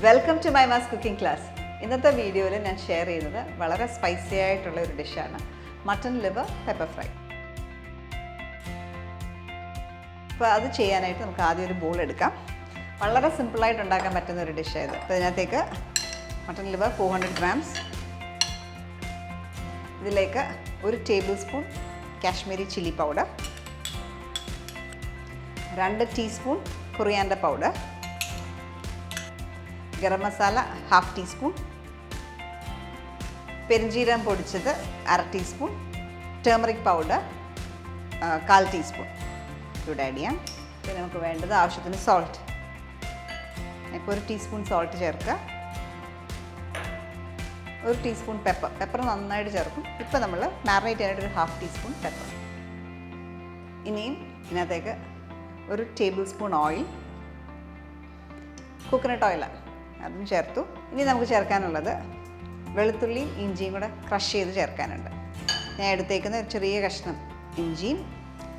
Welcome to മൈമാസ് cooking class. ഇന്നത്തെ വീഡിയോയിൽ ഞാൻ ഷെയർ ചെയ്യുന്നത് വളരെ സ്പൈസി ആയിട്ടുള്ള ഒരു ഡിഷാണ്, മട്ടൺ ലിവർ പെപ്പർ ഫ്രൈ. അപ്പോൾ അത് ചെയ്യാനായിട്ട് നമുക്ക് ആദ്യം ഒരു ബോൾ എടുക്കാം. വളരെ സിമ്പിളായിട്ട് ഉണ്ടാക്കാൻ പറ്റുന്ന ഒരു ഡിഷായത്. അപ്പോൾ ഇതിനകത്തേക്ക് മട്ടൺ ലിവർ 400 grams, ഇതിലേക്ക് 1 table spoon Kashmiri chilli powder, 2 teaspoon coriander powder, garam masala 1/2 teaspoon, പെരിഞ്ജീരകം പൊടിച്ചത് 1/2 ടീസ്പൂൺ, ടേമറിക് പൗഡർ 1/4 ടീസ്പൂൺ ഇവിടെ ആഡ് ചെയ്യാം. പിന്നെ നമുക്ക് വേണ്ടത് ആവശ്യത്തിന് സോൾട്ട്. ഇപ്പോൾ 1 ടീസ്പൂൺ സോൾട്ട് ചേർക്കുക, 1 ടീസ്പൂൺ പെപ്പർ നന്നായിട്ട് ചേർക്കും. ഇപ്പോൾ നമ്മൾ മാരിനേറ്റ് ചെയ്യാനായിട്ട് 1/2 ടീസ്പൂൺ പെപ്പർ. ഇനിയും ഇതിനകത്തേക്ക് 1 ടേബിൾ സ്പൂൺ ഓയിൽ, കോക്കനട്ട് ഓയിലാണ്, അതും ചേർത്തു. ഇനി നമുക്ക് ചേർക്കാനുള്ളത് വെളുത്തുള്ളിയും ഇഞ്ചിയും കൂടെ ക്രഷ് ചെയ്ത് ചേർക്കാനുണ്ട്. ഞാൻ എടുത്തേക്കുന്ന ഒരു ചെറിയ കഷ്ണം ഇഞ്ചിയും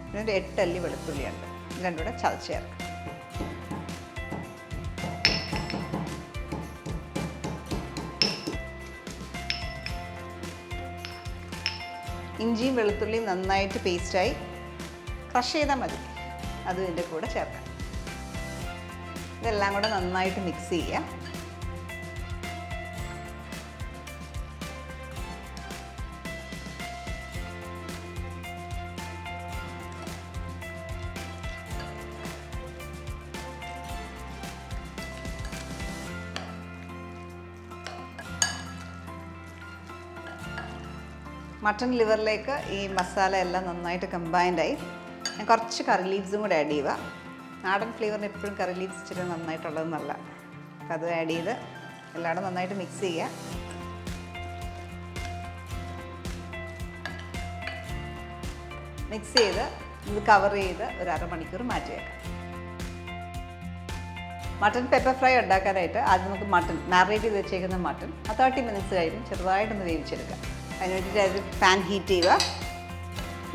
പിന്നെ ഒരു 8 അല്ലി വെളുത്തുള്ളിയുണ്ട്. രണ്ടും കൂടെ ചതച്ച് ചേർക്കാം. ഇഞ്ചിയും വെളുത്തുള്ളിയും നന്നായിട്ട് പേസ്റ്റായി ക്രഷ് ചെയ്താൽ മതി, അതും ഇതിൻ്റെ കൂടെ ചേർക്കാം. ഇതെല്ലാം കൂടെ നന്നായിട്ട് മിക്സ് ചെയ്യുക. മട്ടൺ ലിവറിലേക്ക് ഈ മസാല എല്ലാം നന്നായിട്ട് കമ്പൈൻഡായി. ഞാൻ കുറച്ച് കറി ലീവ്സും കൂടെ ആഡ് ചെയ്യുക. നാടൻ ഫ്ലേവറിന് എപ്പോഴും കറി ലീവ്സ് ഇച്ചിരി നന്നായിട്ടുള്ളത് നല്ല. അപ്പം അത് ആഡ് ചെയ്ത് എല്ലാവരും നന്നായിട്ട് മിക്സ് ചെയ്യുക. മിക്സ് ചെയ്ത് ഇത് കവർ ചെയ്ത് ഒരു 1/2 മണിക്കൂർ മാറ്റി വെക്കാം. മട്ടൺ പെപ്പർ ഫ്രൈ ഉണ്ടാക്കാനായിട്ട് ആദ്യം നമുക്ക് മാരിനേറ്റ് ചെയ്ത് വെച്ചേക്കുന്ന മട്ടൺ 30 മിനിറ്റ്സ് കഴിയും ചെറുതായിട്ടൊന്ന് വേവിച്ചെടുക്കാം. അതിന് വേണ്ടിയിട്ട് അത് പാൻ ഹീറ്റ് ചെയ്യുക.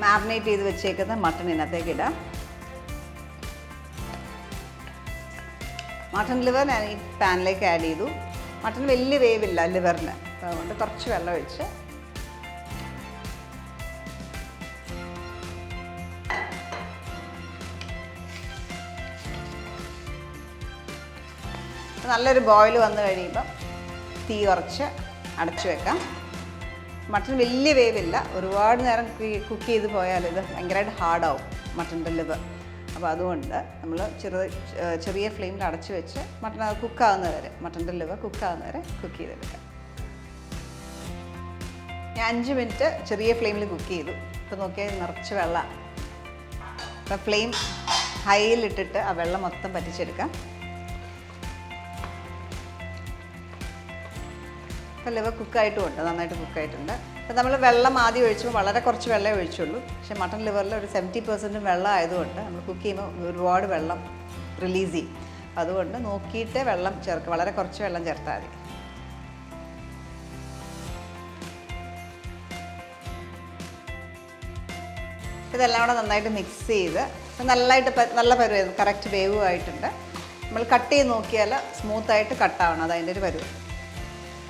മാരിനേറ്റ് ചെയ്ത് വെച്ചേക്കുന്ന മട്ടൺ ഇതിനകത്തേക്ക് ഇടാം. മട്ടൺ ലിവർ ഞാൻ ഈ പാനിലേക്ക് ആഡ് ചെയ്തു. മട്ടൺ വലിയ വേവില്ല ലിവറിന്, അതുകൊണ്ട് കുറച്ച് വെള്ളം ഒഴിച്ച് നല്ലൊരു ബോയിൽ വന്നു കഴിയുമ്പം തീ കുറച്ച് അടച്ചു വെക്കാം. മട്ടൺ വലിയ വേവില്ല, ഒരുപാട് നേരം കുക്ക് ചെയ്ത് പോയാൽ ഇത് ഭയങ്കരമായിട്ട് ഹാർഡാവും മട്ടൻ്റെ ലിവർ. അപ്പോൾ അതുകൊണ്ട് നമ്മൾ ചെറിയ ഫ്ലെയിമിൽ അടച്ച് വെച്ച് മട്ടൺ മട്ടൻ്റെ ലിവർ കുക്കാവുന്നവരെ കുക്ക് ചെയ്തെടുക്കാം. ഞാൻ 5 മിനിറ്റ് ചെറിയ ഫ്ലെയിമിൽ കുക്ക് ചെയ്തു. ഇപ്പോൾ നോക്കിയാൽ നിറച്ച് വെള്ളമാണ്. അപ്പോൾ ഫ്ലെയിം ഹൈയിലിട്ടിട്ട് ആ വെള്ളം മൊത്തം പറ്റിച്ചെടുക്കാം. അപ്പോൾ ലിവർ കുക്കായിട്ടുമുണ്ട്, നന്നായിട്ട് കുക്കായിട്ടുണ്ട്. അപ്പോൾ നമ്മൾ വെള്ളം ആദ്യം ഒഴിച്ചപ്പോൾ വളരെ കുറച്ച് വെള്ളമേ ഒഴിച്ചുള്ളൂ. പക്ഷേ മട്ടൺ ലിവറിൽ ഒരു 70% വെള്ളം ആയതുകൊണ്ട് നമ്മൾ കുക്ക് ചെയ്യുമ്പോൾ ഒരുപാട് വെള്ളം റിലീസ് ചെയ്യും. അതുകൊണ്ട് നോക്കിയിട്ട് വെള്ളം ചേർക്കുക, വളരെ കുറച്ച് വെള്ളം ചേർത്താൽ മതി. ഇതെല്ലാം കൂടെ നന്നായിട്ട് മിക്സ് ചെയ്ത് നല്ല പരുവായിരുന്നു, കറക്റ്റ് വേവുമായിട്ടുണ്ട്. നമ്മൾ കട്ട് ചെയ്ത് നോക്കിയാൽ സ്മൂത്തായിട്ട് കട്ടാവണം, അതതിൻ്റെ ഒരു പരുവ്.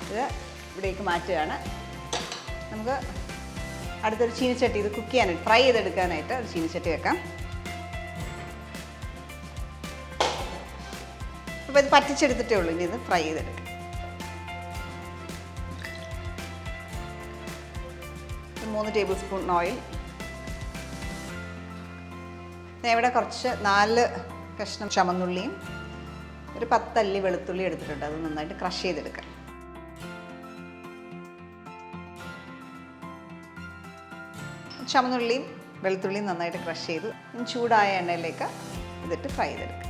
ഇത് ഇവിടേക്ക് മാറ്റുകയാണ്. നമുക്ക് അടുത്തൊരു ചീനിച്ചട്ടി, ഇത് കുക്ക് ചെയ്യാനായിട്ട് ഫ്രൈ ചെയ്തെടുക്കാനായിട്ട് ഒരു ചീനിച്ചട്ടി വെക്കാം. അപ്പോൾ ഇത് പറ്റിച്ചെടുത്തിട്ടേ ഉള്ളൂ, ഇനി ഇത് ഫ്രൈ ചെയ്തെടുക്കാം. 3 ടേബിൾ സ്പൂൺ ഓയിൽ. ഞാൻ ഇവിടെ കുറച്ച് 4 കഷ്ണം ചുമന്നുള്ളിയും ഒരു 10 അല്ലി വെളുത്തുള്ളി എടുത്തിട്ടുണ്ട്. അത് നന്നായിട്ട് ക്രഷ് ചെയ്തെടുക്കാം. ചുമന്നുള്ളിയും വെളുത്തുള്ളിയും നന്നായിട്ട് ക്രഷ് ചെയ്തു. ചൂടായ എണ്ണയിലേക്ക് ഇതിട്ട് ഫ്രൈ ചെയ്തെടുക്കാം.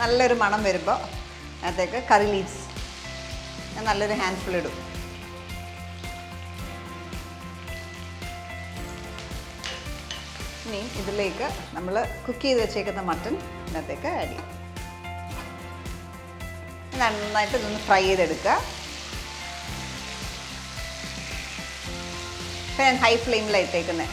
നല്ലൊരു മണം വരുമ്പോൾ അതിനകത്തേക്ക് കറി ലീവ്സ് ഞാൻ നല്ലൊരു ഹാൻഡ്ഫുൾ ഇടും. ഇനി ഇതിലേക്ക് നമ്മൾ കുക്ക് ചെയ്ത് വെച്ചേക്കുന്ന മട്ടൺ ഇതിനകത്തേക്ക് ആഡ് ചെയ്യും. നന്നായിട്ട് ഇതൊന്ന് ഫ്രൈ ചെയ്തെടുക്കുക. ഇപ്പം ഞാൻ ഹൈ ഫ്ലെയിമിലാണ് ഇട്ടേക്കുന്നത്.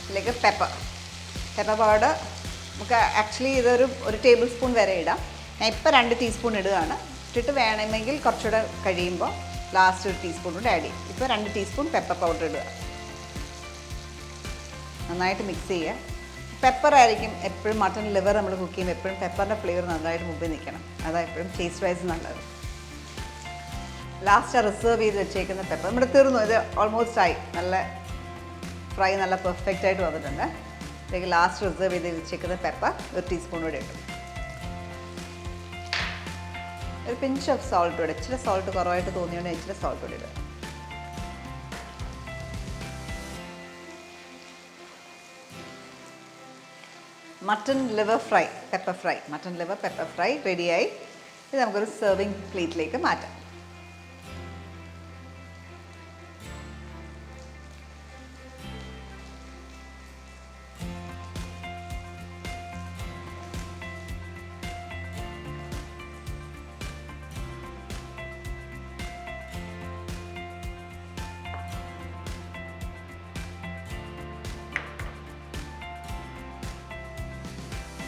ഇതിലേക്ക് പെപ്പർ പൗഡർ നമുക്ക് ആക്ച്വലി ഒരു ടേബിൾ സ്പൂൺ വരെ ഇടാം. ഞാൻ ഇപ്പോൾ 2 ടീസ്പൂൺ ഇടുകയാണ്. ഇട്ടിട്ട് വേണമെങ്കിൽ കുറച്ചുകൂടെ കഴിയുമ്പോൾ ലാസ്റ്റ് ഒരു ടീസ്പൂൺ കൂടെ ആഡ് ചെയ്യും. ഇപ്പോൾ 2 ടീസ്പൂൺ പെപ്പർ പൗഡർ ഇടുക. നന്നായിട്ട് മിക്സ് ചെയ്യുക. പെപ്പർ ആയിരിക്കും എപ്പോഴും മട്ടൺ ലിവർ നമ്മൾ കുക്ക് ചെയ്യുമ്പോൾ എപ്പോഴും പെപ്പറിൻ്റെ ഫ്ലേവർ നന്നായിട്ട് മുമ്പിൽ നിൽക്കണം. അതാണ് എപ്പോഴും ടേസ്റ്റ് വൈസ് നല്ലത്. ലാസ്റ്റ് റിസർവ് ചെയ്ത് വെച്ചേക്കുന്ന പെപ്പർ നമ്മുടെ തീർന്നു. ഇത് ഓൾമോസ്റ്റ് ആയി. നല്ല ഫ്രൈ നല്ല പെർഫെക്റ്റ് ആയിട്ട് വന്നിട്ടുണ്ട്. ഇതിലേക്ക് ലാസ്റ്റ് റിസർവ് ചെയ്ത് വെച്ചേക്കുന്ന പെപ്പർ ഒരു ടീസ്പൂൺ കൂടെ ഇട്ടു. ഒരു പിഞ്ച് ഓഫ് സോൾട്ട് കൂടെ, ഇച്ചിരി സോൾട്ട് കുറവായിട്ട് തോന്നിയോണ്ട് ഇച്ചിരി സോൾട്ട് കൂടെ ഇടുക. Mutton liver fry, mutton liver pepper fry റെഡിയായി. ഇത് നമുക്കൊരു സെർവിങ് പ്ലേറ്റിലേക്ക് മാറ്റാം.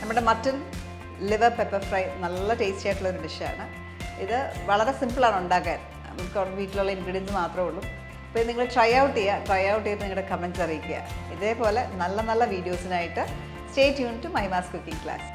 നമ്മുടെ മട്ടൺ ലിവർ പെപ്പർ ഫ്രൈ നല്ല ടേസ്റ്റി ആയിട്ടുള്ളൊരു ഡിഷാണ്. ഇത് വളരെ സിമ്പിളാണ് ഉണ്ടാക്കാൻ. നമുക്ക് വീട്ടിലുള്ള ഇൻഗ്രീഡിയൻസ് മാത്രമേ ഉള്ളൂ. അപ്പോൾ ഇത് നിങ്ങൾ ട്രൈ ഔട്ട് ചെയ്ത് നിങ്ങളുടെ കമൻറ്റ്സ് അറിയിക്കുക. ഇതേപോലെ നല്ല നല്ല വീഡിയോസിനായിട്ട് stay tune to Mahima's cooking class.